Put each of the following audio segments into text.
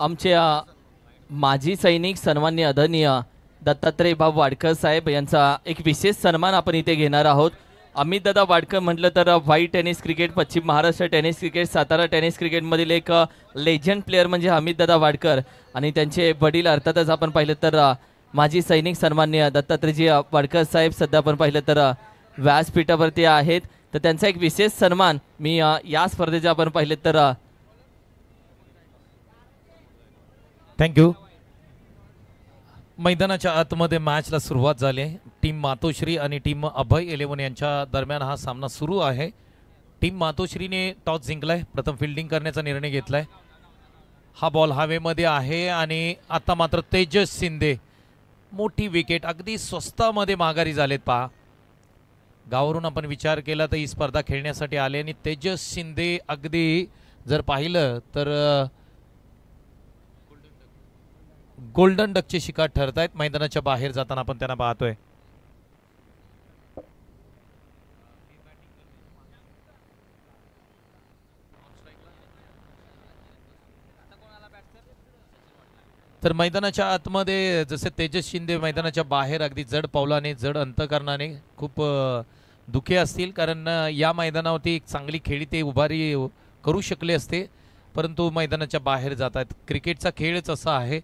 आमचे माजी सैनिक सन्मान्य आदरणीय दत्तात्रय बाब वाडकर साहेब यांचा एक विशेष सन्मान आपण इथे घेणार आहोत। अमित दादा वाडकर म्हटलं तर व्हाईट टेनिस क्रिकेट, पश्चिम Maharashtra tennis cricket, Satara tennis क्रिकेटमधील एक लेजंड प्लेअर म्हणजे अमित दादा वाडकर आणि त्यांचे वडील अर्थातच आपण पाहिलं तर माजी सैनिक सन्मान्य दत्तात्रयजी वाडकर साहेब सध्या आपण पाहिलं तर व्यासपीठावरती आहेत। तर त्यांचा एक विशेष सन्मान मी या स्पर्धेचे आपण पाहिलं तर थँक्यू। मैदानाच्या आतमध्ये मॅचला सुरुवात झाली आहे। टीम मातोश्री आणि टीम अभय 11 यांच्या दरम्यान हा सामना सुरू आहे। टीम मातोश्रीने टॉस जिंकलाय, प्रथम फिल्डिंग करण्याचा निर्णय घेतलाय। हा बॉल हवेमध्ये आहे आणि आता मात्र तेजस शिंदे मोठी विकेट अगदी स्वस्तामध्ये माघारी झालेत। पहा, गावावरून आपण विचार केला तर ही स्पर्धा खेळण्यासाठी आले आणि तेजस शिंदे अगदी जर पाहिलं तर गोल्डन डकचे शिकार ठरत आहेत। मैदानाच्या बाहेर जाताना आपण त्यांना पाहतोय। तर मैदानाच्या आतमध्ये जसे तेजस शिंदे मैदानाच्या बाहेर अगदी जड पावलाने, जड अंतकरणाने खूप दुःखी असतील, कारण या मैदानावरती एक चांगली खेळी उभारी करू शकले असते, परंतु मैदानाच्या बाहेर जातात। क्रिकेटचा खेळच असा आहे,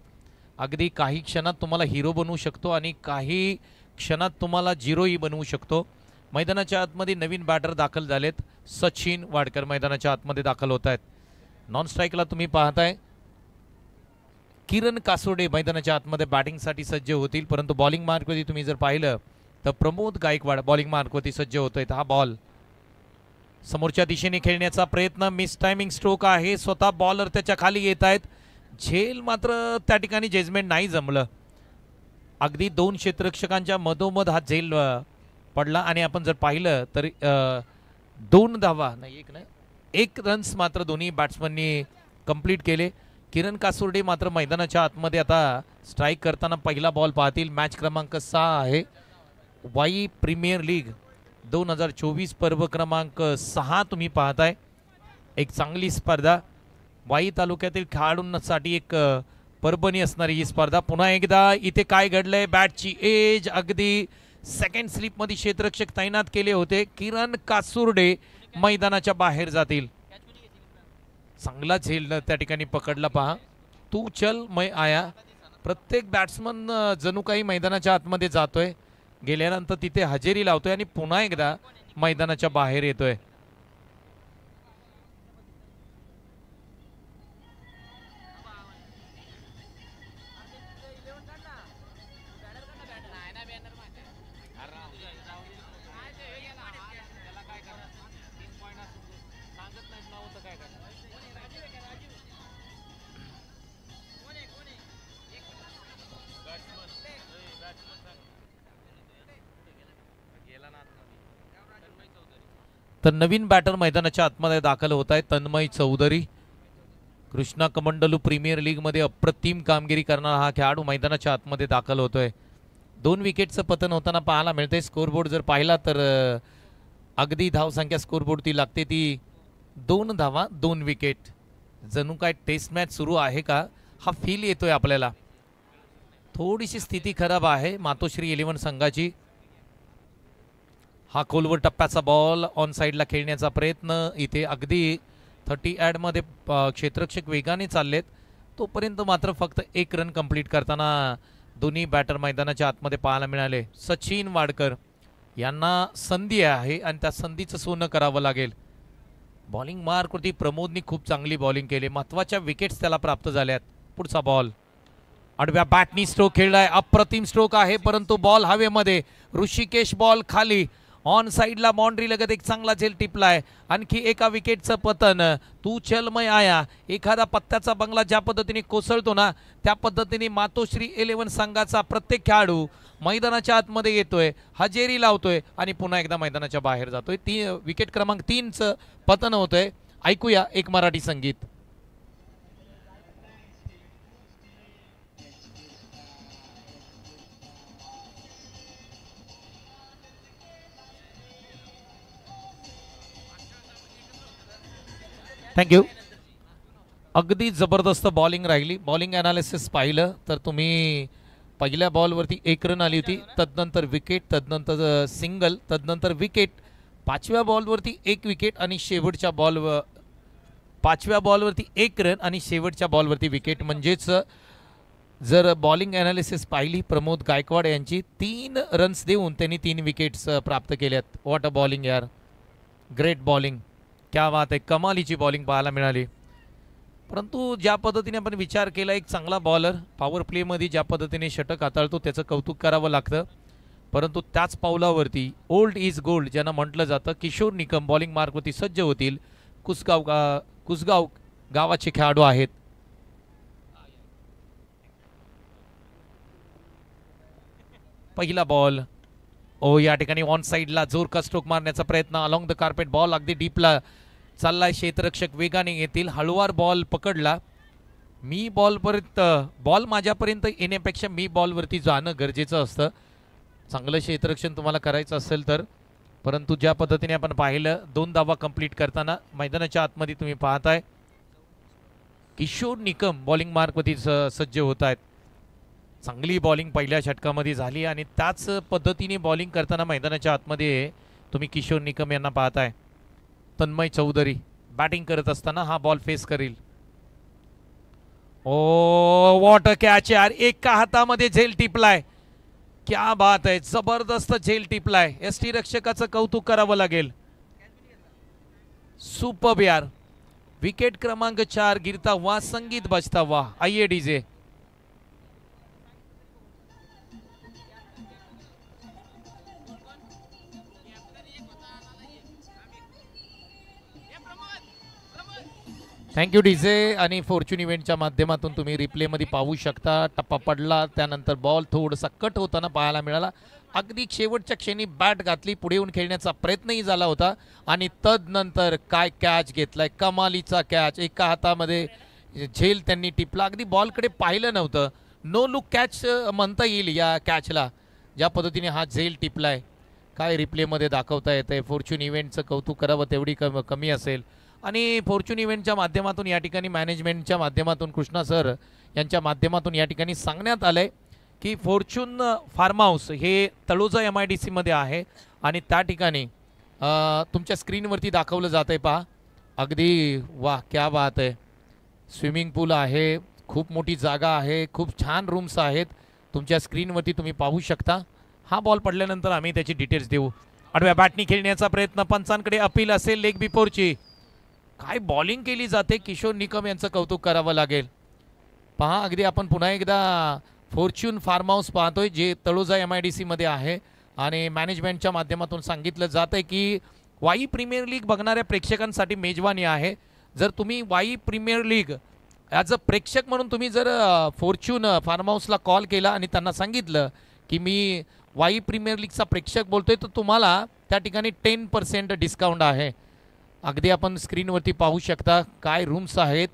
अगदी काही क्षणात तुम्हाला हिरो बनवू शकतो आणि काही क्षणात तुम्हाला झिरोही बनवू शकतो। मैदानाच्या आतमध्ये नवीन बॅटर दाखल झालेत, सचिन वाडकर मैदानाच्या आतमध्ये दाखल होत आहेत। नॉन स्ट्राईकला तुम्ही पाहताय किरण कासोडे मैदानाच्या आतमध्ये बॅटिंगसाठी सज्ज होतील, परंतु बॉलिंग मार्कवरती तुम्ही जर पाहिलं तर प्रमोद गायकवाड बॉलिंग मार्कवरती सज्ज होत आहेत। हा बॉल समोरच्या दिशेने खेळण्याचा प्रयत्न, मिस टायमिंग स्ट्रोक आहे, स्वतः बॉलर त्याच्या खाली येत आहेत। झेल मात्र त्या ठिकाणी जजमेंट नाही जमलं, अगदी 2 क्षेत्ररक्षकांच्या मधोमध हा झेल पडला आणि आपण जर पाहिलं तर 2 धावा नाही, एक रन्स मात्र दोन्ही बॅट्समननी कंप्लीट केले। किरण कासोर्डे मात्र मैदानाच्या आतमध्ये आता स्ट्राईक करताना पहिला बॉल पाहतील। मॅच क्रमांक 6 आहे, वाई प्रीमियर लीग 2024 पर्व क्रमांक 6 तुम्ही पाहताय। एक चांगली स्पर्धा, वाई तालुक्यातील खेळाडूंसाठी एक परभणी असणारी ही स्पर्धा। पुन्हा एकदा इथे काय घडलंय, बॅटची एज अगदी सेकंड स्लिपमध्ये क्षेत्ररक्षक तैनात केले होते। किरण कासुर्डे मैदानाच्या बाहेर जातील। चांगला झेल त्या ठिकाणी पकडला, पहा तू चल मैं आया। प्रत्येक बॅट्समन जणू काही मैदानाच्या आतमध्ये जातोय, गेल्यानंतर तिथे हजेरी लावतोय आणि पुन्हा एकदा मैदानाच्या बाहेर येतोय। तर नवीन बॅटर मैदानाच्या आतमध्ये दाखल होत आहे, तन्मय चौधरी। कृष्णा कमंडलू प्रीमियर लीग मध्ये अप्रतिम कामगिरी करणारा हा खेळाडू मैदानाच्या आतमध्ये दाखल होतोय। 2 विकेटचं पतन होताना पाहायला मिळते। स्कोरबोर्ड जर पाहिला तर अगदी धावसंख्या स्कोरबोर्ड ती लागते ती 2 धावा 2 विकेट। जणू काय टेस्ट मॅच सुरू आहे का हा फील येतोय आपल्याला। थोडीशी स्थिती खराब आहे मातोश्री 11 संघाची। हा खोलवर टप्प्याचा बॉल ऑन साइडला खेळण्याचा प्रयत्न, इथे अगदी 30 ॲडमध्ये क्षेत्ररक्षक वेगाने चाललेत, तोपर्यंत मात्र फक्त 1 रन कंप्लीट करताना दोन्ही बॅटर मैदानाच्या आतमध्ये पाहायला मिळाले। सचिन वाडकर यांना संधी आहे आणि त्या संधीचं सोनं करावं लागेल। बॉलिंग मार्कवरती प्रमोदनी खूप चांगली बॉलिंग केली, महत्त्वाच्या विकेट्स त्याला प्राप्त झाल्यात। पुढचा बॉल आडव्या बॅटनी स्ट्रोक खेळलाय, अप्रतिम स्ट्रोक आहे, परंतु बॉल हवेमध्ये। ऋषिकेश बॉल खाली, ऑन साइडला बाउंड्री लगत एक चांगला झेल टिपलाय। आणखी एका विकेटचं पतन, तू चल मैं आया। एखादा पत्त्याचा बंगला ज्या पद्धतीने कोसळतो ना, त्या पद्धतीने मातोश्री 11 संघाचा प्रत्येक खेळाडू मैदानाच्या आतमध्ये येतोय, हजेरी लावतोय आणि पुन्हा एकदा मैदानाच्या बाहेर जातोय। विकेट क्रमांक 3चं पतन होतंय। ऐकूया एक मराठी संगीत। थँक्यू। अगदी जबरदस्त बॉलिंग राहिली. बॉलिंग ॲनालिसिस पाहिलं तर तुम्ही पहिल्या बॉलवरती 1 रन आली होती, तदनंतर विकेट, तदनंतर सिंगल, तदनंतर विकेट, 5व्या बॉलवरती 1 विकेट आणि शेवटच्या बॉलवर 5व्या बॉलवरती 1 रन आणि शेवटच्या बॉलवरती विकेट. म्हणजेच जर बॉलिंग ॲनालिसिस पाहिली प्रमोद गायकवाड यांची 3 रन्स देऊन त्यांनी 3 विकेट्स प्राप्त केल्यात. व्हॉट अ बॉलिंग यार, ग्रेट बॉलिंग, क्या बात आहे, कमालीची बॉलिंग पाहायला मिळाली. परंतु ज्या पद्धतीने आपण विचार केला, एक चांगला बॉलर पॉवर प्लेमध्ये ज्या पद्धतीने षटक हाताळतो त्याचं कौतुक करावं लागतं. परंतु त्याच पावलावरती ओल्ड इज गोल्ड ज्यांना म्हटलं जातं, किशोर निकम बॉलिंग मार्कवरती सज्ज होतील. कुसगाव गावाचे खेळाडू आहेत. पहिला बॉल, या ठिकाणी ऑन साईडला जोर का स्ट्रोक मारण्याचा प्रयत्न, अलॉंग द कार्पेट बॉल अगदी डीपला चाललाय. क्षेत्ररक्षक वेगाने येतील. हळुवार बॉल पकडला. मी बॉलपर्यंत, बॉल माझ्यापर्यंत येण्यापेक्षा मी बॉलवरती जाणं गरजेचं असतं, चांगलं क्षेत्ररक्षण तुम्हाला करायचं असेल तर. परंतु ज्या पद्धतीने आपण पाहिलं 2 धावा कंप्लीट करताना मैदानाच्या आतमध्ये तुम्ही पाहताय किशोर निकम बॉलिंग मार्कवरती सज्ज होत आहेत. चांगली बॉलिंग पहिल्या षटकामध्ये झाली आणि त्याच पद्धतीने बॉलिंग करताना मैदानाच्या आतमध्ये तुम्ही किशोर निकम यांना पाहताय. तन्मय चौधरी बॅटिंग करत असताना हा बॉल फेस करील. ओ व्हॉट अ कॅच यार, एका हातामध्ये झेल टिपलाय. क्या बात आहे, जबरदस्त झेल टिपलाय. एसटी रक्षकाचं कौतुक करावं लागेल. सुपर्ब यार. विकेट क्रमांक 4 गिरता हुआ, संगीत बजता हुआ. आइए डीजे. Thank you DJ. आणि फॉर्च्यून इव्हेंटच्या माध्यमातून तुम्ही रिप्लेमध्ये पाहू शकता, टप्पा पडला त्यानंतर बॉल थोडासा कट होताना पाहायला मिळाला. अगदी शेवटच्या क्षणी बॅट घातली, पुढे येऊन खेळण्याचा प्रयत्नही झाला होता आणि तदनंतर काय कॅच घेतलाय, कमालीचा कॅच. एका हातामध्ये झेल त्यांनी टिपला. अगदी बॉलकडे पाहिलं नव्हतं. नो लुक कॅच म्हणता येईल या कॅचला, ज्या पद्धतीने हा झेल टिपलाय. काय रिप्लेमध्ये दाखवता येतंय. फॉर्च्यून इव्हेंटचं कौतुक करावं तेवढी कमी असेल. आणि फॉर्च्यून इव्हेंटच्या माध्यमातून या ठिकाणी मॅनेजमेंटच्या माध्यमातून कृष्णा सर यांच्या माध्यमातून या ठिकाणी सांगण्यात आलं आहे की फॉर्च्यून फार्म हाऊस हे तळोजा MIDC मध्ये आहे आणि त्या ठिकाणी तुमच्या स्क्रीनवरती दाखवलं जात आहे. पहा अगदी वा, क्या बात आहे. स्विमिंग पूल आहे, खूप मोठी जागा आहे, खूप छान रूम्स आहेत. तुमच्या स्क्रीनवरती तुम्ही पाहू शकता. हा बॉल पडल्यानंतर आम्ही त्याची डिटेल्स देऊ. आडव्या बॅटनी खेळण्याचा प्रयत्न, पंचांकडे अपील असेल लेग बिफोरची. काय बॉलिंग केली जाते, किशोर निकम यांचं कौतुक करावं लागेल. पहा अगदी आपण पुन्हा एकदा फॉर्च्यून फार्म हाऊस पाहतोय जे तळोजा MIDC मध्ये आहे आणि मॅनेजमेंटच्या माध्यमातून सांगितलं जात आहे की वाई प्रीमियर लीग बघणाऱ्या प्रेक्षकांसाठी मेजवानी आहे. जर तुम्ही Y premier league as a प्रेक्षक म्हणून तुम्ही जर फॉर्च्यून फार्म हाऊसला कॉल केला आणि त्यांना सांगितलं की मी वाई प्रीमियर लीगचा प्रेक्षक बोलतोय, तर तुम्हाला त्या ठिकाणी 10% डिस्काउंट आहे. अगदी आपण स्क्रीनवरती पाहू शकता काय रूम्स आहेत.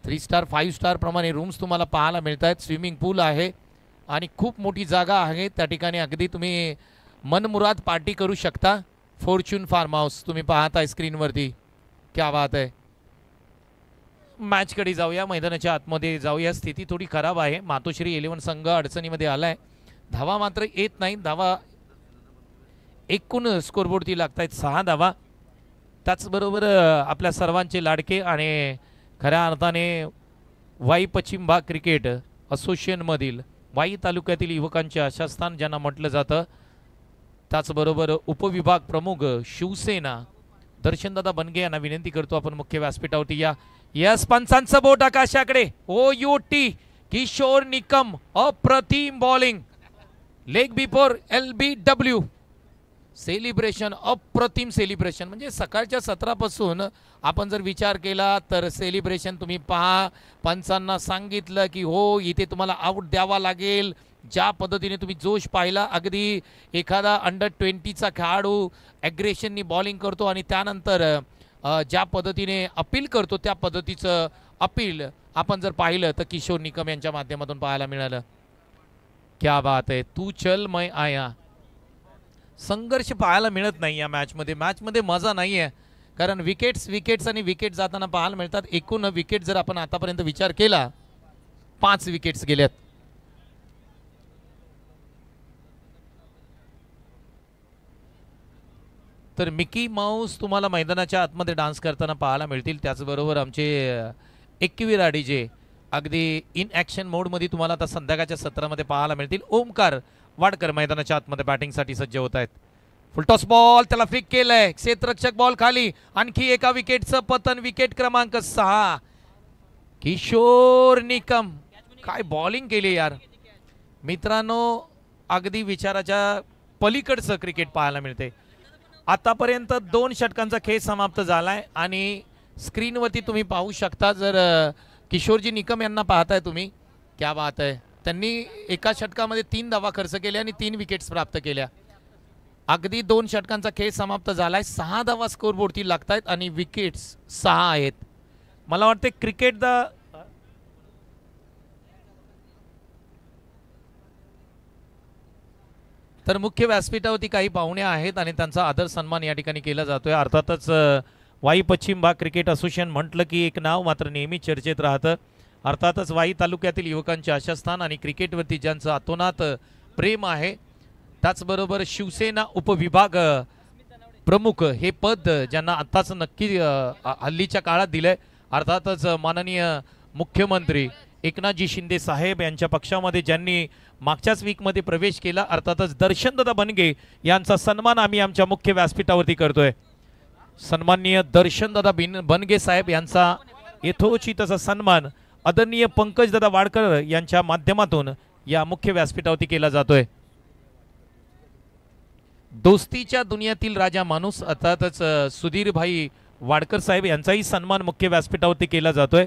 3 स्टार 5 स्टार प्रमाणे रूम्स तुम्हाला पाहायला मिळत आहेत. स्विमिंग पूल आहे आणि खूप मोठी जागा आहे. त्या ठिकाणी अगदी तुम्ही मनमुराद पार्टी करू शकता. फॉर्च्यून फार्म हाऊस तुम्ही पाहताय स्क्रीनवरती. क्या बात आहे. मॅचकडे जाऊया, मैदानाच्या आतमध्ये जाऊया. स्थिती थोडी खराब आहे. मातोश्री 11 संघ अडचणीमध्ये आलाय. धावा मात्र येत नाही. धावा एकूण स्कोरबोर्डती लागत आहेत 6 धावा. त्याचबरोबर आपल्या सर्वांचे लाडके आणि खऱ्या अर्थाने वाई पश्चिम भाग क्रिकेट असोसिएशनमधील वाई तालुक्यातील युवकांचे आशास्थान ज्यांना म्हटलं जातं, त्याचबरोबर उपविभाग प्रमुख शिवसेना दर्शनदादा बनगे यांना विनंती करतो आपण मुख्य व्यासपीठावरती या. यस, पंचांचं बोट आकाशाकडे. OUT किशोर निकम, अप्रतिम bowling, leg before LBW. Celebration, अप्रतिम सेलिब्रेशन. म्हणजे सकाळच्या सत्रापासून आपण जर विचार केला तर सेलिब्रेशन तुम्ही पहा. पंचांना सांगितलं की हो इथे तुम्हाला आऊट द्यावा लागेल. ज्या पद्धतीने तुम्ही जोश पाहिला, अगदी एखादा अंडर 20चा खेळाडू ॲग्रेशननी बॉलिंग करतो आणि त्यानंतर ज्या पद्धतीने अपील करतो त्या पद्धतीचं अपील आपण जर पाहिलं तर किशोर निकम यांच्या माध्यमातून पाहायला मिळालं. क्या बात आहे. तू चल मैं आया. संघर्ष पाहायला मिळत नाही या मॅचमध्ये. मॅचमध्ये मजा नाही आहे. कारण विकेट्स आणि विकेट जाताना पाहायला मिळतात. एकूण विकेट जर आपण आतापर्यंत विचार केला 5 विकेट्स गेल्यात. तर मिकी माऊस तुम्हाला मैदानाच्या आतमध्ये डान्स करताना पाहायला मिळतील. त्याचबरोबर आमचे एकवीर आडीजे अगदी इन ॲक्शन मोडमध्ये तुम्हाला आता संध्याकाळच्या सत्रामध्ये पाहायला मिळतील. ओमकार वाडकर मैदानाच्या आतमध्ये बॅटिंगसाठी सज्ज होत आहेत. फुलटॉस बॉल त्याला फिक केलंय. क्षेत्ररक्षक बॉल खाली. आणखी एका विकेटचं पतन. विकेट क्रमांक 6. किशोर निकम काय बॉलिंग केली यार मित्रांनो. अगदी विचाराच्या पलीकडचं क्रिकेट पाहायला मिळते. आतापर्यंत 2 षटकांचा खेळ समाप्त झालाय आणि स्क्रीनवरती तुम्ही पाहू शकता. जर किशोरजी निकम यांना पाहताय तुम्ही, क्या बात आहे. त्यांनी एका षटकामध्ये 3 धावा खर्च केल्या आणि 3 विकेट्स प्राप्त केल्या. अगदी 2 षटकांचा खेळ समाप्त झालाय. 6 धावा स्कोरबोर्डती लागतायत आणि विकेट्स 6 आहेत. मला वाटते क्रिकेट तर मुख्य व्यासपीठावरती काही पाहुणे आहेत आणि त्यांचा आदर सन्मान या ठिकाणी केला जातोय. अर्थातच वाई पश्चिम भाग क्रिकेट असोसिएशन म्हटलं की एक नाव मात्र नेहमी चर्चेत राहतं. अर्थातच वाई तालुक्यातील युवकांचे आशास्थान आणि क्रिकेटवरती ज्यांचं अतोनात प्रेम आहे. त्याचबरोबर शिवसेना उपविभाग प्रमुख हे पद ज्यांना आत्ताच नक्की हल्लीच्या काळात दिलंय. अर्थातच माननीय मुख्यमंत्री एकनाथजी शिंदे साहेब यांच्या पक्षामध्ये ज्यांनी मागच्याच वीकमध्ये प्रवेश केला. अर्थातच दर्शनदादा बनगे यांचा सन्मान आम्ही आमच्या मुख्य व्यासपीठावरती करतोय. सन्माननीय दर्शनदादा बनगे साहेब यांचा यथोचित असा सन्मान आदरणीय पंकजदादा वाडकर यांच्या माध्यमातून या मुख्य व्यासपीठावरती केला जातोय. दोस्तीच्या दुनियातील राजा माणूस अर्थातच सुधीरभाई वाडकर साहेब यांचाही सन्मान मुख्य व्यासपीठावरती केला जातोय.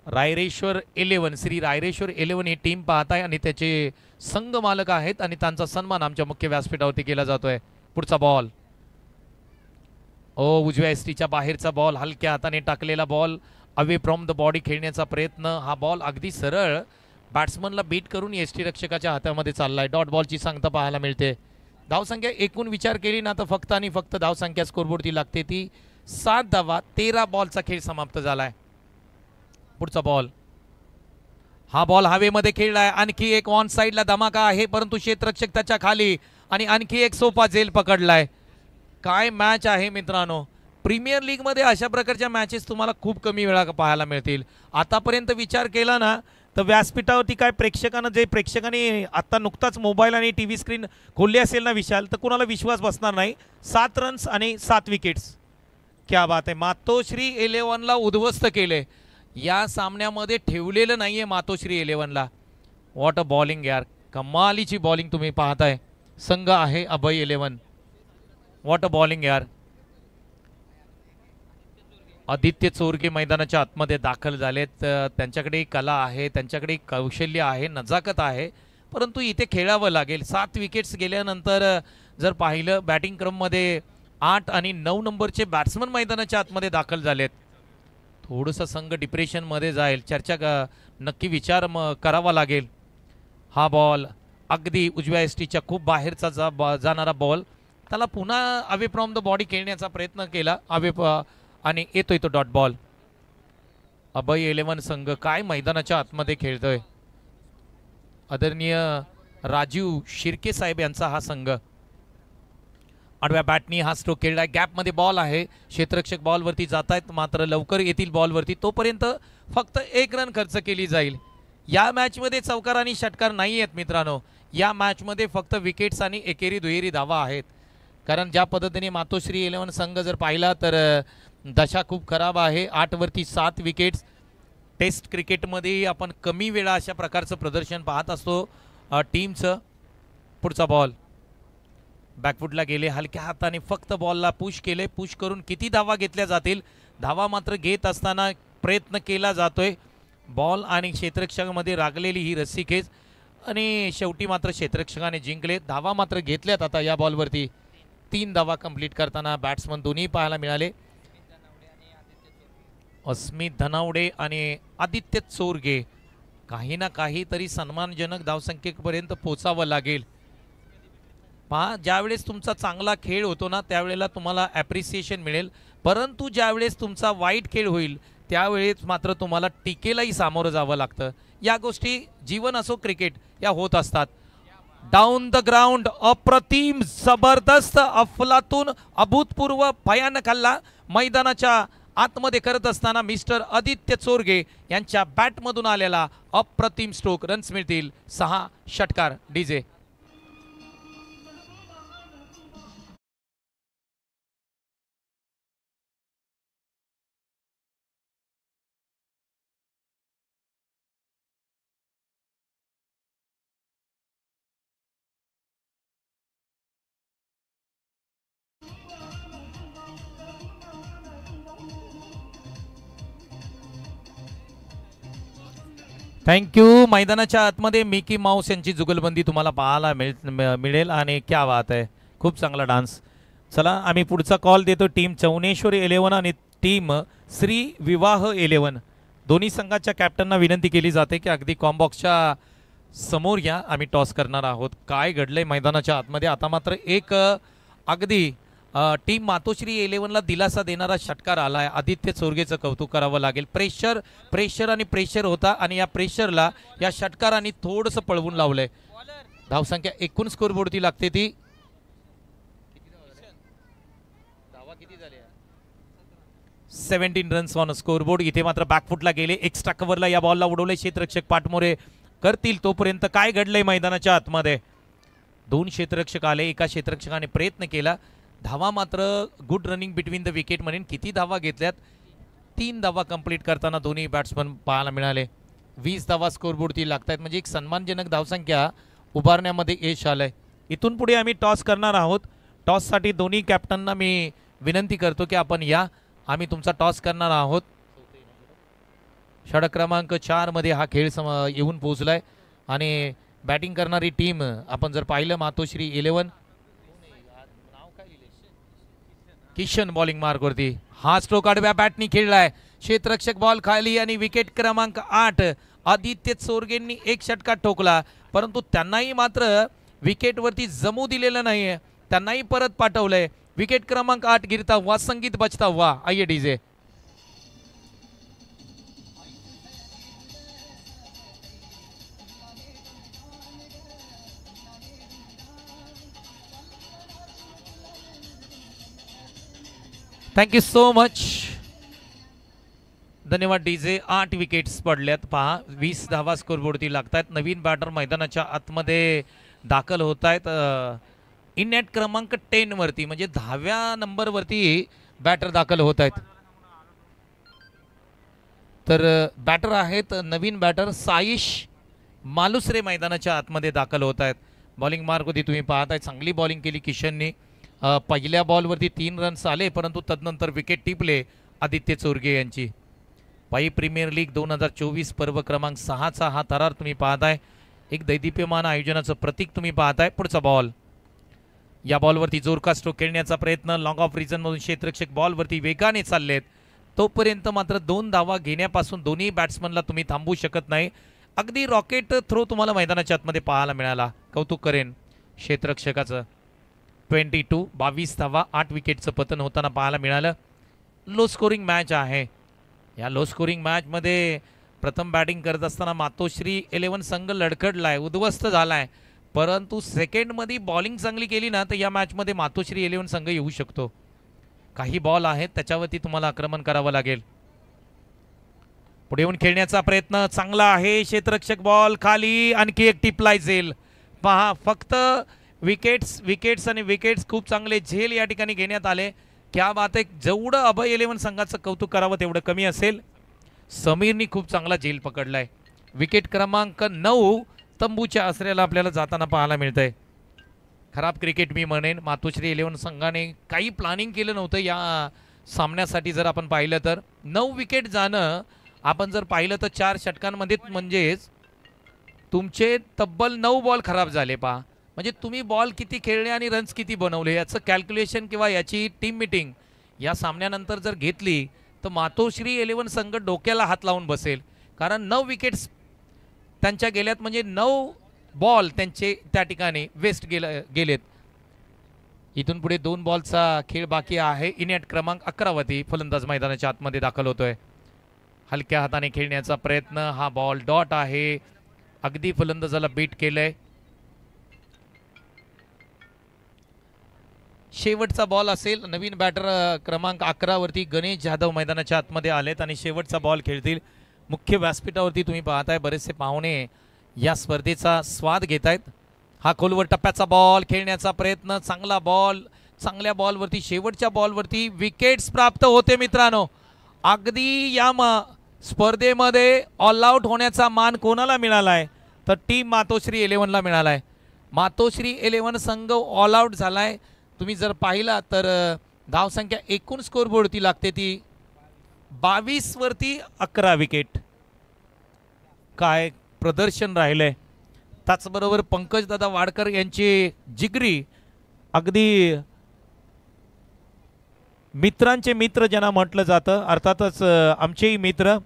रायरेश्वर 11 श्री रायरेश्वर 11 ही टीम पाहताय आणि त्याचे संघ मालक आहेत आणि त्यांचा सन्मान आमच्या मुख्य व्यासपीठावरती केला जातोय. पुढचा बॉल उजव्या एसटीच्या बाहेरचा बॉल. हलक्या हाताने टाकलेला ball away from the body खेळण्याचा प्रयत्न. हा बॉल अगदी सरळ बॅट्समनला बीट करून एसटी रक्षकाच्या हातामध्ये चाललाय. डॉट बॉलची सांगता पाहायला मिळते. धावसंख्या एकूण विचार केली ना तर फक्त आणि फक्त धावसंख्या स्कोरबोर्डती लागते ती 7 धावा. 13 बॉलचा खेळ समाप्त झालाय. पुढचा बॉल. हा बॉल हवेमध्ये खेळलाय. आणखी एक ऑन साइडला धमाका आहे परंतु क्षेत्ररक्षक त्याच्या खाली आणि आणखी एक सोपा झेल पकडलाय. काय मॅच आहे मित्रांनो. प्रीमियर लीग मध्ये अशा प्रकारच्या मॅचेस तुम्हाला खूप कमी वेळा पाहायला मिळतील. आतापर्यंत विचार केला ना तर व्यासपीठावरती काय प्रेक्षकांनी आता नुकताच मोबाईल आणि टीव्ही स्क्रीन खोलली असेल ना विशाल, तर कुणाला विश्वास बसणार नाही. 7 रन्स आणि 7 विकेट्स. क्या बात आहे. मातोश्री 11ला उद्ध्वस्त केले. या सामन्यामध्ये ठेवलेलं नाहीये मातोश्री 11ला. व्हॉट अ बॉलिंग यार. कमालीची बॉलिंग तुम्ही पाहताय. संघ आहे अभय 11. व्हॉट अ बॉलिंग यार. आदित्य चोरगे मैदानाच्या आतमध्ये दाखल झालेत. त्यांच्याकडे कला आहे, त्यांच्याकडे कौशल्य आहे, नजाकत आहे, परंतु इथे खेळावं लागेल. 7 विकेट्स गेल्यानंतर जर पाहिलं बॅटिंग क्रममध्ये 8 आणि 9 नंबरचे बॅट्समन मैदानाच्या आतमध्ये दाखल झालेत. थोडंसं संघ डिप्रेशनमध्ये जाईल. चर्चा नक्की विचार करावा लागेल. हा बॉल अगदी उजव्या एसटीच्या खूप बाहेरचा जाणारा बॉल. त्याला पुन्हा अवे फ्रॉम द बॉडी खेळण्याचा प्रयत्न केला आणि येतोय तो डॉट बॉल. अभय 11 संघ काय मैदानाच्या आतमध्ये खेळतोय. आदरणीय राजीव शिर्के साहेब यांचा हा संघ. आडव्या बॅटनी हा स्ट्रोक खेळलाय. गॅपमध्ये बॉल आहे. क्षेत्ररक्षक बॉलवरती जात आहेत मात्र लवकर येतील बॉलवरती. तोपर्यंत फक्त 1 रन खर्च केली जाईल. या मॅचमध्ये चौकार आणि षटकार नाही आहेत मित्रांनो. या मॅचमध्ये फक्त विकेट्स आणि एकेरी दुहेरी धावा आहेत. कारण ज्या पद्धतीने मातोश्री 11 संघ जर पाहिला तर दशा खूप खराब आहे. 8 वरती 7 विकेट्स. टेस्ट क्रिकेटमध्ये आपण कमी वेळा अशा प्रकारचं प्रदर्शन पाहत असतो टीमचं. पुढचा बॉल बॅकफुटला गेले. हलक्या हाताने फक्त बॉलला पुश केले. पुश करून किती धावा घेतल्या जातील. धावा मात्र घेत असताना प्रयत्न केला जातोय. बॉल आणि क्षेत्ररक्षकामध्ये लागलेली ही रस्सीखेच आणि शेवटी मात्र क्षेत्ररक्षकाने जिंकले. धावा मात्र घेतल्यात आता या बॉलवरती. 3 धावा कंप्लीट करताना बॅट्समन दोन्ही पाहायला मिळाले. अस्मित धनावडे आणि आदित्य चोरगे. काही ना काही तरी सन्मानजनक धावसंख्येपर्यंत पोचावं लागेल. पहा, ज्यावेळेस तुमचा चांगला खेळ होतो ना त्यावेळेला तुम्हाला ॲप्रिसिएशन मिळेल, परंतु ज्यावेळेस तुमचा वाईट खेळ होईल त्यावेळेस मात्र तुम्हाला टीकेलाही सामोरं जावं लागतं. या गोष्टी जीवन असो क्रिकेट या होत असतात. डाऊन द ग्राउंड अप्रतिम जबरदस्त अफलातून अभूतपूर्व भयानक हल्ला मैदानाच्या आतमध्ये करत असताना मिस्टर आदित्य चोरगे यांच्या बॅटमधून आलेला अप्रतिम स्ट्रोक. रन्स मिळतील 6 षटकार. DJ thank you. मैदानाच्या आतमध्ये मिकी माऊस यांची जुगलबंदी तुम्हाला पाहायला मिळेल आणि क्या बात आहे, खूप चांगला डान्स. चला आम्ही पुढचा कॉल देतो. टीम चौनेश्वरी 11 आणि टीम श्री विवाह 11 दोन्ही संघाच्या कॅप्टनना विनंती केली जाते की अगदी कॉम्बॉक्सच्या समोर या, आम्ही टॉस करणार आहोत. काय घडलंय मैदानाच्या आतमध्ये आता मात्र एक अगदी टीम मातोश्री 11ला दिलासा देणारा षटकार आलाय. आदित्य चोरगेचं कौतुक करावं लागेल. प्रेशर आणि प्रेशर होता आणि या प्रेशरला या षटकाराने थोडंसं पळवून लावलंय. धावसंख्या एकूण स्कोरबोर्डती लागते ती 17 रन्स ऑन स्कोरबोर्ड. इथे मात्र बॅकफुटला गेले, एक्स्ट्रा कव्हरला या बॉलला उडवले क्षेत्ररक्षक पाटमोरे करतील. तोपर्यंत काय घडलंय मैदानाच्या आतमध्ये, 2 क्षेत्ररक्षक आले, एका क्षेत्ररक्षकाने प्रयत्न केला. धावा मात्र good running between the wicket म्हणून किती धावा घेतल्यात, 3 धावा कंप्लीट करताना दोन्ही बॅट्समन पाहायला मिळाले. 20 धावा स्कोरबोर्डती लागतात, म्हणजे एक सन्मानजनक धावसंख्या उभारण्यामध्ये यश आलंय. इथून पुढे आम्ही टॉस करणार आहोत. टॉससाठी दोन्ही कॅप्टनना मी विनंती करतो की आपण या, आम्ही तुमचा टॉस करणार आहोत. षटक क्रमांक 4 मध्ये हा खेळ येऊन पोहोचलाय आणि बॅटिंग करणारी टीम आपण जर पाहिलं मातोश्री 11 किशन बॉलिंग मार्कवरती. हा स्ट्रोक आडव्या बॅटनी खेळलाय, क्षेत्ररक्षक बॉल खाली आणि विकेट क्रमांक 8 आदित्य चोरगेंनी एक षटकार ठोकला, परंतु त्यांनाही मात्र विकेटवरती जमू दिलेलं नाहीये, त्यांनाही परत पाठवलंय. विकेट क्रमांक 8 गिरता हुआ, संगीत बजता हुआ. आइए डीजे. थँक्यू सो मच, धन्यवाद डीजे. 8 विकेट्स पडल्यात. पहा 20 धावा स्कोरबोर्डती लागतात. नवीन बॅटर मैदानाच्या आतमध्ये दाखल होत आहेत. इन नेट क्रमांक 10 वरती, म्हणजे 10व्या नंबरवरती बॅटर दाखल होत आहेत. तर बॅटर आहेत नवीन बॅटर साईश मालुसरे मैदानाच्या आतमध्ये दाखल होत आहेत. बॉलिंग मार्कवरती तुम्ही पाहताय, चांगली बॉलिंग केली किशनने. पहिल्या बॉलवरती 3 रन्स आले, परंतु तदनंतर विकेट टिपले आदित्य चोरगे यांची. पाई प्रीमियर लीग 2024 पर्व क्रमांक 6चा हा थरार तुम्ही पाहताय. एक दैदिप्यमान आयोजनाचं प्रतीक तुम्ही पाहताय. पुढचा बॉल, या बॉलवरती जोरदार स्ट्रोक खेळण्याचा प्रयत्न. लॉंग ऑफ रिजनमधून क्षेत्ररक्षक बॉलवरती वेगाने चाललेत, तोपर्यंत मात्र 2 धावा घेण्यापासून दोन्ही बॅट्समनला तुम्ही थांबवू शकत नाही. अगदी रॉकेट थ्रो तुम्हाला मैदानाच्या आतमध्ये पाहायला मिळाला. कौतुक करेन क्षेत्ररक्षकाचं. 22 धावा, 8 विकेटचं पतन होताना पाहायला मिळालं. लो स्कोरिंग मॅच आहे. या लो स्कोरिंग मॅचमध्ये प्रथम बॅटिंग करत असताना मातोश्री 11 संघ लडखडलाय, उद्ध्वस्त झालाय, परंतु सेकंडमध्ये बॉलिंग चांगली केली ना तर या मॅचमध्ये मातोश्री 11 संघ येऊ शकतो. काही बॉल आहेत त्याच्यावरती तुम्हाला आक्रमण करावं लागेल. पुढे येऊन खेळण्याचा प्रयत्न चांगला आहे. क्षेत्ररक्षक बॉल खाली, आणखी एक टिपलाय झेल. पहा फक्त विकेट्स आणि विकेट्स खूप चांगले झेल या ठिकाणी घेण्यात आले. क्या बात आहे. जेवढं अभय 11 संघाचं कौतुक करावं तेवढं कमी असेल. समीरनी खूप चांगला झेल पकडलाय. विकेट क्रमांक 9 तंबूच्या आसऱ्याला आपल्याला जाताना पाहायला मिळतंय. खराब क्रिकेट मी म्हणेन. मातोश्री 11 संघाने काही प्लॅनिंग केलं नव्हतं या सामन्यासाठी. जर आपण पाहिलं तर 9 विकेट जाणं, आपण जर पाहिलं तर 4 षटकांमध्ये म्हणजेच तुमचे तब्बल 9 बॉल खराब झाले. पहा म्हणजे तुम्ही बॉल किती खेळले आणि रन्स किती बनवले याचं कॅल्क्युलेशन किंवा याची टीम मिटिंग या सामन्यानंतर जर घेतली तर मातोश्री 11 संघ डोक्याला हात लावून बसेल. कारण 9 विकेट्स त्यांच्या गेल्यात, म्हणजे 9 बॉल त्यांचे त्या ठिकाणी वेस्ट गेलेत. इथून पुढे 2 बॉलचा खेळ बाकी आहे. इनेट क्रमांक 11 वरती फलंदाज मैदानाच्या आतमध्ये दाखल होतोय. हलक्या हाताने खेळण्याचा प्रयत्न, हा बॉल डॉट आहे. अगदी फलंदाजाला बीट केलंय. शेवटचा बॉल असेल. नवीन बॅटर क्रमांक 11 वरती गणेश जाधव मैदानाच्या आतमध्ये आलेत आणि शेवटचा बॉल खेळतील. मुख्य व्यासपीठावरती तुम्ही पाहताय बरेचसे पाहुणे या स्पर्धेचा स्वाद घेत आहेत. हा खोलवर टप्प्याचा बॉल खेळण्याचा प्रयत्न, चांगला बॉल, चांगल्या बॉलवरती शेवटच्या बॉलवरती विकेट्स प्राप्त होते. मित्रांनो, अगदी या स्पर्धेमध्ये ऑल आउट होण्याचा मान कोणाला मिळालाय तर टीम मातोश्री 11ला मिळालाय. मातोश्री 11 संघ ऑल आउट झालाय. तुम्ही जर पाहिला तर धावसंख्या एकूण स्कोरबोर्डती लागते ती 22 वरती 11 विकेट. काय प्रदर्शन राहिलंय. त्याचबरोबर पंकजदादा वाडकर यांची जिगरी, अगदी मित्रांचे मित्र ज्यांना म्हटलं जातं, अर्थातच आमचेही मित्र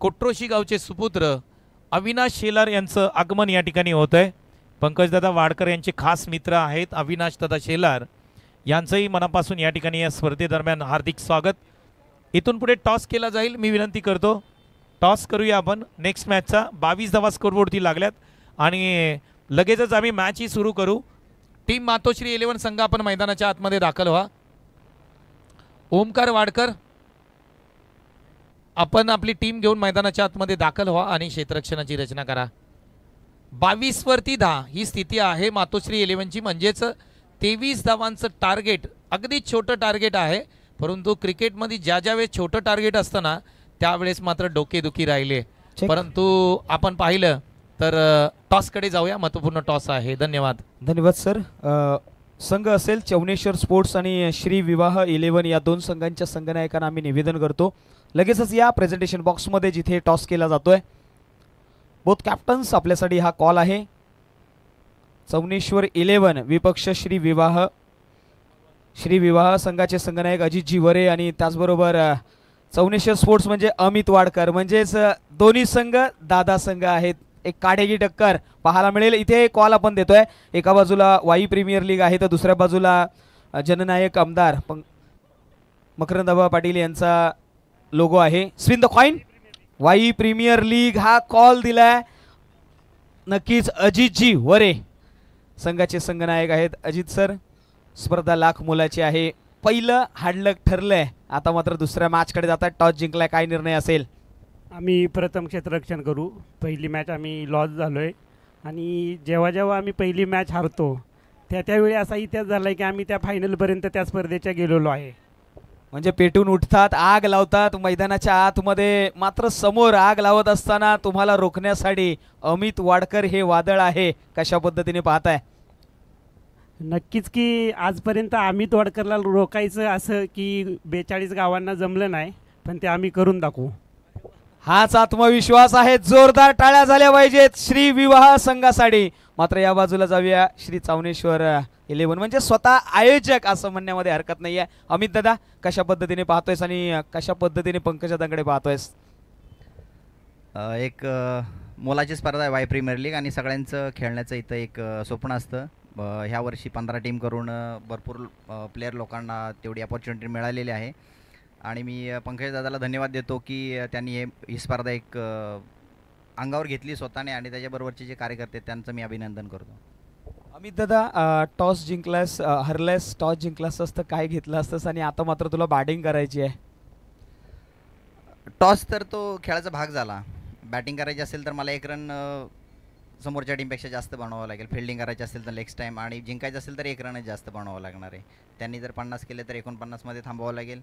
कोट्रोशी गावचे सुपुत्र अविनाश शेलार यांचं आगमन या ठिकाणी होत आहे. पंकजदादा वाडकर यांचे खास मित्र आहेत अविनाशदादा शेलार यांचंही मनापासून या ठिकाणी या स्पर्धेदरम्यान हार्दिक स्वागत. इथून पुढे टॉस केला जाईल. मी विनंती करतो टॉस करूया आपण नेक्स्ट मॅचचा. 22 धावा स्कोरबोर्डती लागल्यात आणि लगेचच आम्ही मॅच ही सुरू करू. टीम मातोश्री 11 संघ आपण मैदानाच्या आतमध्ये दाखल व्हा. ओमकार वाडकर, आपण आपली टीम घेऊन मैदानाच्या आतमध्ये दाखल व्हा आणि क्षेत्ररक्षणाची रचना करा. 22 वरती 10 ही स्थिती आहे मातोश्री 11ची. म्हणजेच 23 धावांचं टार्गेट, अगदी छोटं टार्गेट आहे. परंतु क्रिकेटमध्ये ज्या ज्या वेळेस छोटं टार्गेट असतं ना त्यावेळेस मात्र डोकेदुखी राहिले. परंतु आपण पाहिलं तर टॉसकडे जाऊया. महत्त्वपूर्ण टॉस आहे. धन्यवाद. धन्यवाद सर. संघ असेल चौनेश्वर स्पोर्ट्स आणि श्री विवाह 11 या 2 संघांच्या संघनायकांना आम्ही निवेदन करतो लगेचच या प्रेझेंटेशन बॉक्समध्ये जिथे टॉस केला जातोय. बोथ कॅप्टन्स, आपल्यासाठी हा कॉल आहे. चौनेश्वर 11 विपक्ष श्री विवाह संघाचे संघनायक अजितजी वरे आणि त्याचबरोबर चौनेश्वर स्पोर्ट्स म्हणजे अमित वाडकर. म्हणजेच दोन्ही संघ दादा संघ आहेत. एक काढेगी टक्कर पाहायला मिळेल. इथे कॉल आपण देतोय. एका बाजूला वाई प्रीमियर लीग आहे तर दुसऱ्या बाजूला जननायक आमदार मकरंदाबा पाटील यांचा लोगो आहे. Spin the coin. Y premier league हा कॉल दिलाय. नक्कीच अजितजी वरे संघाचे संघनायक आहेत. अजित सर, स्पर्धा लाख मोलाची आहे. पहिलं हाडलक ठरलंय. आता मात्र दुसऱ्या मॅचकडे जातात. टॉस जिंकलाय. काय निर्णय असेल? आम्ही प्रथम क्षेत्ररक्षण करू. पहिली मॅच आम्ही लॉस झालो आहे आणि जेव्हा जेव्हा आम्ही पहिली मॅच हारतो त्यावेळी असा इतिहास झाला आहे की आम्ही त्या फायनलपर्यंत त्या स्पर्धेच्या गेलेलो आहे. म्हणजे पेटून उठतात, आग लावतात मैदानाच्या आतमध्ये. मात्र समोर आग लावत असताना तुम्हाला रोखण्यासाठी अमित वाडकर हे वादळ आहे. कशा पद्धतीने पाहताय? नक्कीच की आजपर्यंत अमित वाडकरला रोखायचं असं की 42 गावांना जमलं नाही, पण ते आम्ही करून दाखवू. हाच आत्मविश्वास आहे. जोरदार टाळ्या झाल्या पाहिजेत श्री विवाह संघासाठी. मात्र या बाजूला जाऊया श्री चौनेश्वर 11 म्हणजे स्वतः आयोजक असं म्हणण्यामध्ये हरकत नाहीये. अमित दादा, कशा पद्धतीने पाहतोयस आणि कशा पद्धतीने पंकजदांकडे पाहतोयस? एक मोलाची स्पर्धा आहे वाय प्रीमियर लीग आणि सगळ्यांचं खेळण्याचं इथं एक स्वप्न असतं. ह्या वर्षी 15 टीम करून भरपूर प्लेयर लोकांना तेवढी अपॉर्च्युनिटी मिळालेली आहे आणि मी पंकजदादाला धन्यवाद देतो की त्यांनी ही स्पर्धा एक अंगावर घेतली स्वतःने आणि त्याच्याबरोबरचे जे कार्यकर्ते त्यांचं मी अभिनंदन करतो. अमित दादा, टॉस जिंकलास, हरलास, टॉस जिंकलास असतं काय घेतलं असतंस आणि आता मात्र तुला बॅटिंग करायची आहे. टॉस तर तो खेळाचा भाग झाला. बॅटिंग करायची असेल तर मला 1 रन समोरच्या टीमपेक्षा जास्त बनवावं लागेल. फिल्डिंग करायची असेल तर नेक्स्ट टाईम आणि जिंकायचं असेल तर 1 रनच जास्त बनवावं लागणार आहे. त्यांनी जर 50 केले तर 49मध्ये थांबावं लागेल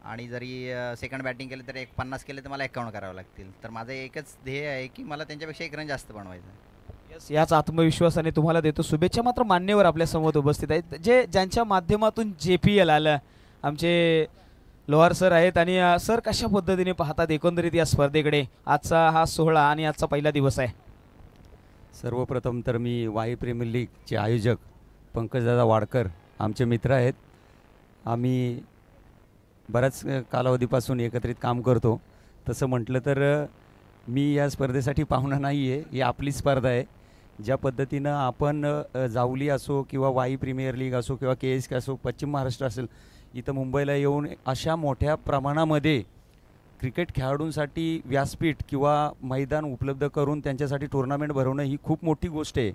आणि जरी सेकंड बॅटिंग केलं तर 50 केले तर मला 51 करावं लागतील. तर माझं एकच ध्येय आहे की मला त्यांच्यापेक्षा 1 रन जास्त बनवायचं. याच आत्मविश्वासाने तुम्हाला देतो शुभेच्छा. मात्र मान्यवर आपल्या समोर उपस्थित आहेत ज्यांच्या माध्यमातून JPL आलं. आमचे लोहार सर आहेत आणि सर कशा पद्धतीने पाहतात एकंदरीत या स्पर्धेकडे? आजचा हा सोहळा आणि आजचा पहिला दिवस आहे. सर्वप्रथम तर मी वाई प्रीमियर लीगचे आयोजक पंकजदादा वाडकर आमचे मित्र आहेत. आम्ही बऱ्याच कालावधीपासून एकत्रित काम करतो. तसं म्हटलं तर मी या स्पर्धेसाठी पाहुणा नाही आहे. ही आपली स्पर्धा आहे. ज्या पद्धतीनं आपण जावली असो किंवा वाई प्रीमियर लीग असो किंवा KSK असो, पश्चिम महाराष्ट्र असेल, इथं मुंबईला येऊन अशा मोठ्या प्रमाणामध्ये क्रिकेट खेळाडूंसाठी व्यासपीठ किंवा मैदान उपलब्ध करून त्यांच्यासाठी टुर्नामेंट भरवणं ही खूप मोठी गोष्ट आहे.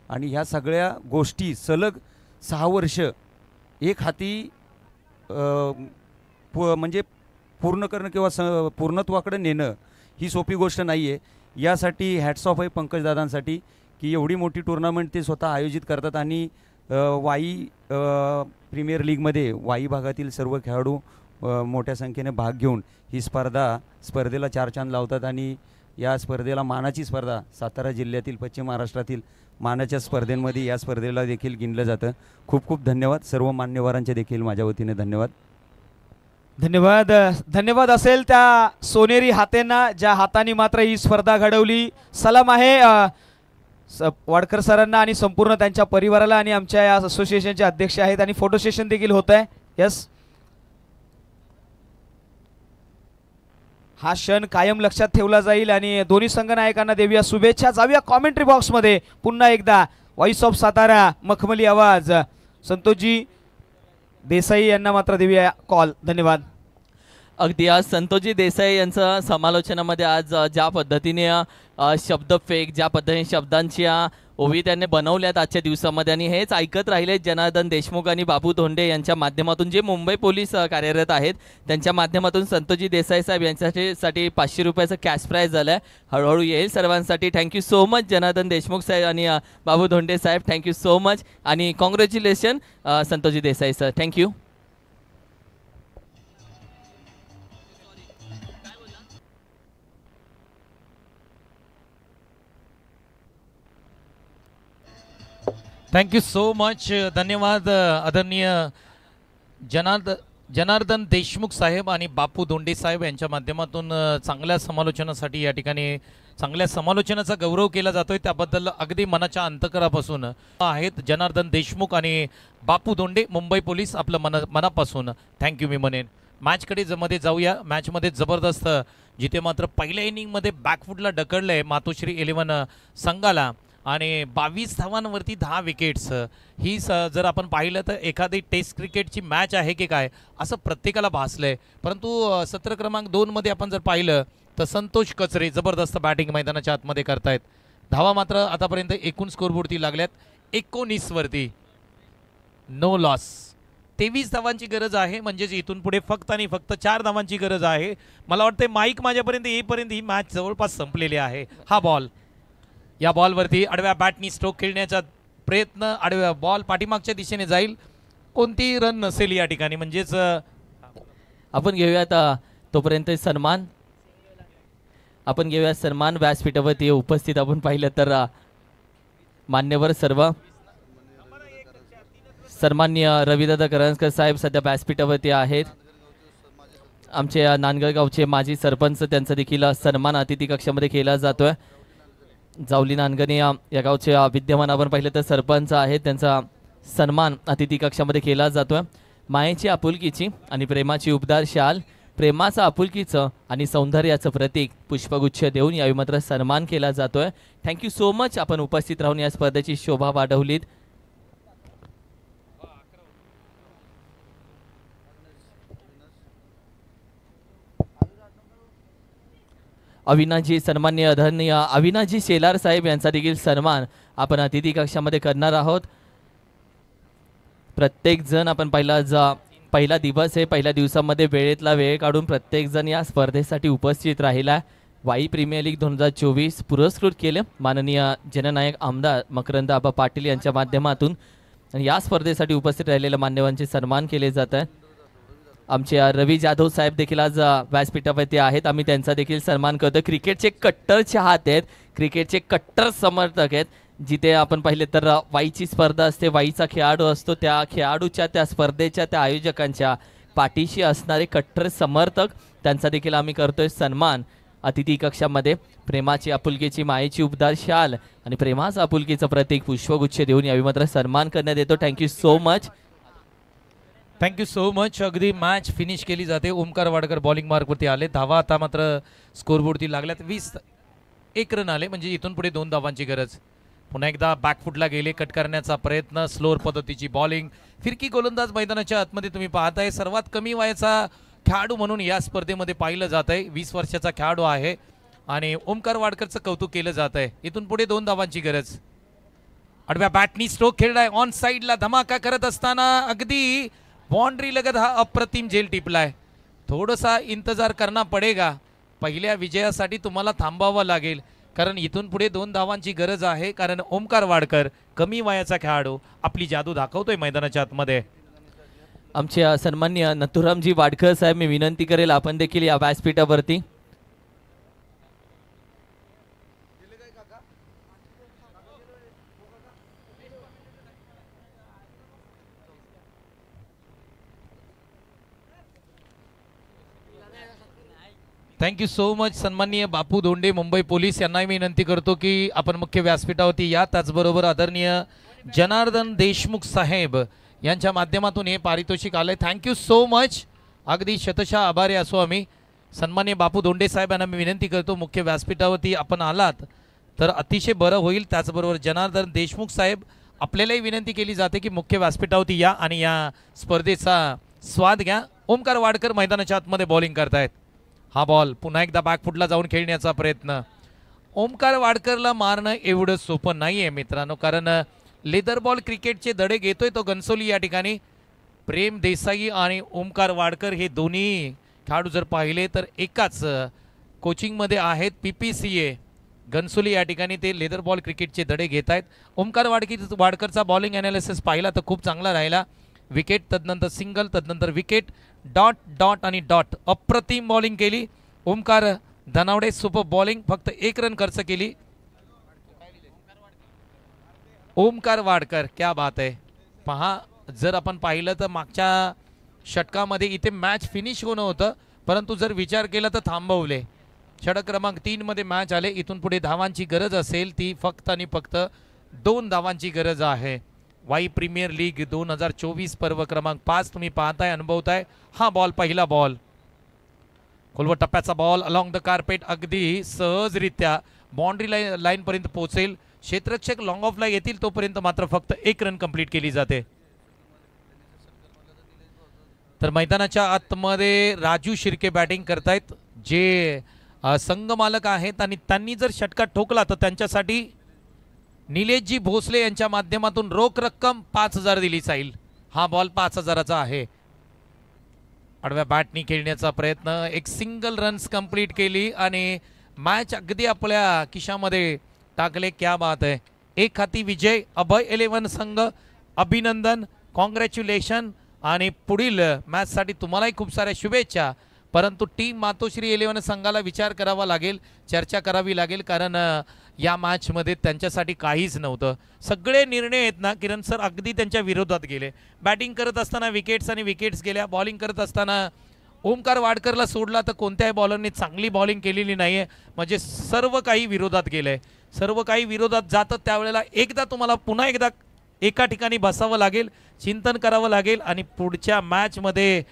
आणि ह्या सगळ्या गोष्टी सलग 6 वर्ष एक हाती म्हणजे पूर्ण करणं किंवा पूर्णत्वाकडे नेणं ही सोपी गोष्ट नाही आहे. यासाठी हॅट्स ऑफ आहे पंकजदादांसाठी की एवढी मोठी टुर्नामेंट ते स्वतः आयोजित करतात आणि वाई प्रीमियर लीगमध्ये वाई भागातील सर्व खेळाडू मोठ्या संख्येने भाग घेऊन ही स्पर्धेला चार चांद लावतात. आणि या स्पर्धेला मानाची स्पर्धा सातारा जिल्ह्यातील पश्चिम महाराष्ट्रातील मानाच्या स्पर्धेंमध्ये या स्पर्धेला देखील गिनलं जातं. खूप खूप धन्यवाद. सर्व मान्यवरांचे देखील माझ्या वतीने धन्यवाद. धन्यवाद. धन्यवाद असेल त्या सोनेरी हातेंना ज्या हातांनी मात्र ही स्पर्धा घडवली. सलाम आहे वाडकर सरांना आणि संपूर्ण त्यांच्या परिवाराला. आणि आमच्या या असोसिएशनचे अध्यक्ष आहेत आणि फोटो सेशन देखील होत आहे. यस, हा क्षण कायम लक्षात ठेवला जाईल आणि दोन्ही संघनायकांना देऊया शुभेच्छा. जाऊया कॉमेंट्री बॉक्समध्ये. पुन्हा एकदा व्हॉइस ऑफ सातारा मखमली आवाज संतोषजी देसाई यांना मात्र देऊया कॉल. धन्यवाद. अगदी आज संतोषजी देसाई यांचं समालोचनामध्ये आज ज्या पद्धतीने शब्दफेक, ज्या पद्धतीने शब्दांच्या ओवी त्यांनी बनवल्यात आजच्या दिवसामध्ये आणि हेच ऐकत राहिले जनार्दन देशमुख आणि बाबू धोंडे यांच्या माध्यमातून जे मुंबई पोलीस कार्यरत आहेत त्यांच्या माध्यमातून संतोषजी देसाई साहेब यांच्यासाठी 500 रुपयाचं कॅश प्राईज झालं आहे. हळूहळू येईल सर्वांसाठी. Thank you so much Janardan Deshmukh साहेब आणि बाबू धोंडे साहेब. थँक्यू सो मच आणि कॉंग्रॅच्युलेशन संतोषजी Desai sir. Thank you. Thank you so much. धन्यवाद आदरणीय जनार्दन देशमुख साहेब आणि बापू धोंडे साहेब यांच्या माध्यमातून चांगल्या समालोचनासाठी या ठिकाणी चांगल्या समालोचनाचा गौरव केला जातोय. त्याबद्दल अगदी मनाच्या अंतकरापासून आहेत जनार्दन देशमुख आणि बापू धोंडे मुंबई पोलीस. आपलं मनापासून थँक्यू मी म्हणेन. मॅचकडे मध्ये जाऊया. मॅचमध्ये जबरदस्त जिथे मात्र पहिल्या इनिंगमध्ये बॅकफुटला ढकललं आहे मातोश्री 11 संघाला आणि 22 धावांवरती 10 विकेट्स. ही जर आपण पाहिलं तर एखादी टेस्ट क्रिकेटची मॅच आहे की काय असं प्रत्येकाला भासलंय. परंतु सत्र क्रमांक 2 मध्ये आपण जर पाहिलं तर संतोष कचरे जबरदस्त बॅटिंग मैदानाच्या आतमध्ये करतायत. धावा मात्र आतापर्यंत एकूण स्कोरबोर्डती लागल्यात 19 वरती. No loss. 23 धावांची गरज आहे. म्हणजेच इथून पुढे फक्त आणि फक्त 4 धावांची गरज आहे. मला वाटतं माईक माझ्यापर्यंत येईपर्यंत ही मॅच जवळपास संपलेली आहे. हा बॉल, या बॉलवरती आडव्या बॅटनी स्ट्रोक खेळण्याचा प्रयत्न. आडव्या बॉल पाठीमागच्या दिशेने जाईल. कोणती रन नसेल या ठिकाणी. म्हणजेच आपण घेऊयात तोपर्यंत सन्मान. आपण घेऊयात सन्मान व्यासपीठावरती उपस्थित. आपण पाहिलं तर मान्यवर सर्व सन्माननीय रविदादा करंजकर साहेब सध्या व्यासपीठावरती आहेत. आमचे नांदगावचे माजी सरपंच त्यांचा देखील सन्मान अतिथी कक्षामध्ये केला जातोय. जावली नानगणे या गावचे विद्यमान आपण पाहिलं तर सरपंच आहेत. त्यांचा सन्मान अतिथी कक्षामध्ये केला जातोय. मायेची आपुलकीची आणि प्रेमाची उबदार शाल, प्रेमाचं आपुलकीचं आणि सौंदर्याचं प्रतीक पुष्पगुच्छ देऊन यावेळी मात्र सन्मान केला जातोय. Thank you so much. आपण उपस्थित राहून या स्पर्धेची शोभा वाढवलीत. अविनाशजी सन्माननीय आदरणीय अविनाशजी शेलार साहेब यांचा देखील सन्मान आपण अतिथी कक्षामध्ये करणार आहोत. प्रत्येक जण आपण पहिला दिवस आहे. पहिल्या दिवसामध्ये वेळेतला वेळ काढून प्रत्येक जण या स्पर्धेसाठी उपस्थित राहिला. वाई प्रीमियर लीग 2024 पुरस्कृत केले माननीय जननायक आमदार मकरंद आबा पाटील यांच्या माध्यमातून. आणि या स्पर्धेसाठी उपस्थित राहिलेल्या मान्यवरांचे सन्मान केले जात आहे. आमचे रवी जाधव साहेब देखील आज व्यासपीठावरती आहेत. आम्ही त्यांचा देखील सन्मान करतो. क्रिकेटचे कट्टर चाहते आहेत, क्रिकेटचे कट्टर समर्थक आहेत. जिथे आपण पाहिले तर वाईची स्पर्धा असते, वाईचा खेळाडू असतो, त्या खेळाडूच्या त्या स्पर्धेच्या त्या आयोजकांच्या पाठीशी असणारे कट्टर समर्थक त्यांचा देखील आम्ही करतोय सन्मान अतिथी कक्षामध्ये. प्रेमाची आपुलकीची मायेची उबदार शाल आणि प्रेमाचं आपुलकीचं प्रतीक पुष्पगुच्छ देऊन यावेळी मात्र सन्मान करण्यात येतो. Thank you so much. Thank you so much. अगदी मॅच फिनिश केली जाते. ओमकार वाडकर बॉलिंग मार्कवरती आले. धावा आता मात्र स्कोरबोर्डती लागल्यात. 21 रन आले. म्हणजे इथून पुढे 2 धावांची गरज. पुन्हा एकदा बॅकफुटला गेले, कट करण्याचा प्रयत्न, स्लोअर पद्धतीची बॉलिंग. फिरकी गोलंदाज मैदानाच्या आतमध्ये तुम्ही पाहताय. सर्वात कमी वयाचा खेळाडू म्हणून या स्पर्धेमध्ये पाहिलं जात आहे. 20 वर्षाचा खेळाडू आहे आणि ओमकार वाडकरचं कौतुक केलं जात आहे. इथून पुढे 2 धावांची गरज. आडव्या बॅटनी स्ट्रोक खेळलाय, ऑन साईडला धमाका करत असताना अगदी बाउंड्री लगत हा अप्रतिम झेल टिपलाय. थोडासा इंतजार करना पडेगा. पहिल्या विजयासाठी तुम्हाला थांबावं लागेल, कारण इथून पुढे 2 धावांची गरज आहे. कारण ओमकार वाडकर कमी वयाचा खेळाडू आपली जादू दाखवतोय मैदानाच्या आतमध्ये. आमच्या सन्माननीय नथुरामजी वाडकर साहेब, मी विनंती करेल आपण देखील या व्यासपीठावरती. Thank you so much. सन्माननीय बापू धोंडे मुंबई पोलीस यांनाही मी विनंती करतो की आपण मुख्य व्यासपीठावरती या. त्याचबरोबर आदरणीय जनार्दन देशमुख साहेब यांच्या माध्यमातून हे पारितोषिक आलंय. Thank you so much. अगदी शतशः आभारी असो आम्ही. सन्माननीय बापू धोंडे साहेब यांना मी विनंती करतो मुख्य व्यासपीठावरती आपण आलात तर अतिशय बरं होईल. त्याचबरोबर जनार्दन देशमुख साहेब आपल्यालाही विनंती केली जाते की मुख्य व्यासपीठावरती या आणि या स्पर्धेचा स्वाद घ्या. ओमकार वाडकर मैदानाच्या आतमध्ये बॉलिंग करतायत. हा बॉल पुन्हा एकदा बॅकफुटला जाऊन खेळण्याचा प्रयत्न. ओमकार वाडकरला मारणं एवढं सोपं नाही आहे मित्रांनो, कारण लेदर बॉल क्रिकेटचे धडे घेतोय तो घनसोली या ठिकाणी. प्रेम देसाई आणि ओमकार वाडकर हे दोन्ही खेळाडू जर पाहिले तर एकाच कोचिंगमध्ये आहेत, PPCA घनसोली या ठिकाणी ते लेदर बॉल क्रिकेटचे धडे घेत आहेत. ओमकार वाडकरचा बॉलिंग ॲनालिसिस पाहिला तर खूप चांगला राहिला. विकेट, तदनंतर सिंगल, तदनंतर विकेट, डॉट डॉट आणि डॉट. अप्रतिम बॉलिंग केली ओमकार धनावडे. सुपर बॉलिंग, फक्त 1 रन खर्च केली. ओमकार वाडकर, क्या बात आहे. पहा, जर आपण पाहिलं तर मागच्या षटकामध्ये इथे मॅच फिनिश होणं होतं, परंतु जर विचार केला तर थांबवले. षटक क्रमांक 3 मध्ये मॅच आले. इथून पुढे धावांची गरज असेल ती फक्त आणि फक्त 2 धावांची गरज आहे. वाई प्रीमियर लीग 2024 पर्व क्रमांक 5 तुम्ही पाहताय, अनुभवताय. हा बॉल, पहिला बॉल, खोलवर टप्प्याचा बॉल अलॉंग द कार्पेट, अगदी सहजरित्या बाउंड्री लाईन पर्यंत पोहोचेल. क्षेत्ररक्षक लॉंग ऑफला येतील तोपर्यंत मात्र फक्त 1 रन कंप्लीट केली जाते. तर मैदानाच्या आतमध्ये राजू शिर्के बॅटिंग करतायत, जे संघ मालक आहेत आणि त्यांनी जर षटका ठोकला तर त्यांच्यासाठी निलेशजी भोसले यांच्या माध्यमातून रोख रक्कम 5,000 दिली जाईल. हा बॉल 5,000चा आहे. आडव्या बॅटनी खेळण्याचा प्रयत्न, एक सिंगल रन्स कंप्लीट केली आणि मॅच अगदी आपल्या खिशामध्ये टाकले. क्या बात आहे. एक हाती विजय. अभय 11 संघ अभिनंदन, कॉंग्रॅच्युलेशन आणि पुढील मॅचसाठी तुम्हालाही खूप साऱ्या शुभेच्छा. परंतु टीम मातोश्री 11 संघाला विचार करावा लागेल, चर्चा करावी लागेल, कारण या मॅचमध्ये त्यांच्यासाठी काहीच नव्हतं. सगळे निर्णय आहेत ना किरण सर अगदी त्यांच्या विरोधात गेले. बॅटिंग करत असताना विकेट्स आणि विकेट्स गेल्या. बॉलिंग करत असताना ओमकार वाडकरला सोडला तर कोणत्याही बॉलरने चांगली बॉलिंग केलेली नाही आहे. म्हणजे सर्व काही विरोधात गेलं आहे. सर्व काही विरोधात जातं त्यावेळेला एकदा तुम्हाला पुन्हा एकदा एका ठिकाणी बसावं लागेल, चिंतन करावं लागेल आणि पुढच्या मॅचमध्ये